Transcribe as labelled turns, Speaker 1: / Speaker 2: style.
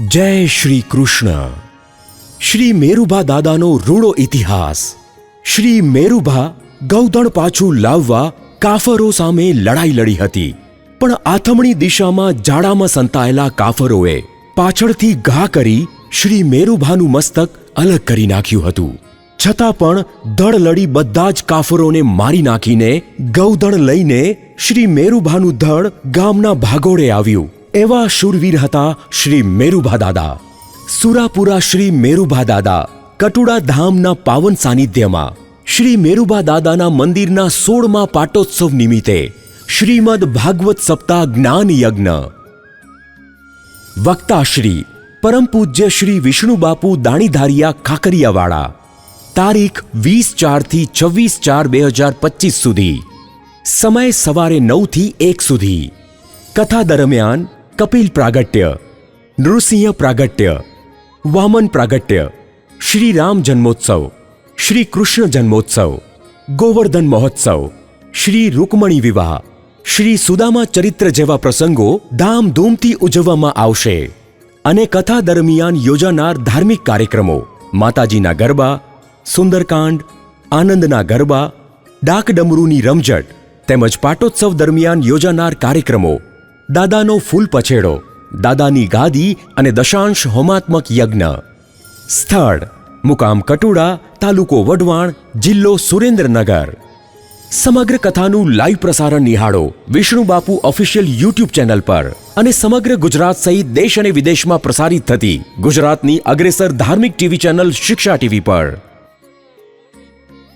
Speaker 1: जय श्री कृष्ण। श्री मेरुभा दादानो रूड़ो इतिहास। श्री मेरुभा गौदण पाछू लाववा काफरो सामे लड़ाई लड़ी हती, पण आथमणी दिशामां जाड़ामां संतायेला काफरोए पाछळथी घा करी श्री मेरुभानु मस्तक अलग करी नाख्युं हतुं। छतां पण दड़ लड़ी बधा ज काफरोने मारी नाखीने गौदण लईने श्री मेरुभानु धड़ गामना भागोळे આવ્યું। एवा शूरवीर हता श्री मेरुभा दादा। सुरापुरा श्री मेरुभा दादा कटुड़ा धामना पावन सानिध्यमां श्री मेरुभा दादाना मंदिरना 16मा पाटोत्सव निमित्ते श्रीमद भागवत सप्ताह ज्ञान यज्ञ। वक्ता श्री परम पूज्य श्री विष्णु बापू दाणीधारिया खाकरियावाड़ा। तारीख 20/4 થી 26/4/2025 सुधी। समय सवारे 9 થી 1 सुधी। कथा दरमियान कपिल प्रागट्य, नृसिंह प्रागट्य, वामन प्रागट्य, श्री राम जन्मोत्सव, श्री कृष्ण जन्मोत्सव, गोवर्धन महोत्सव, श्री रुक्मणी विवाह, श्री सुदामा चरित्र जेवा प्रसंगो धामधूमथी उजववामां आवशे। अने कथा दरमियान योजानार धार्मिक कार्यक्रमो माताजीना गरबा, सुंदरकांड, आनंदना गरबा, डाकडमरूनी रमझट તેમજ પાટોત્સવ દરમિયાન યોજાનાર કાર્યક્રમો, દાદાનો ફૂલ પછેડો, દાદાની ગાદી અને દશાંશ હોમાત્મક યજ્ઞ। સ્થળ મુકામ કટુડા, તાલુકો વઢવાણ, જિલ્લો સુરેન્દ્રનગર। સમગ્ર કથાનું લાઈવ પ્રસારણ નિહાળો વિષ્ણુ બાપુ ઓફિશિયલ યુટ્યુબ ચેનલ પર અને સમગ્ર ગુજરાત સહિત દેશ અને વિદેશમાં પ્રસારિત થતી ગુજરાતની અગ્રેસર ધાર્મિક ટીવી ચેનલ શિક્ષા ટીવી પર।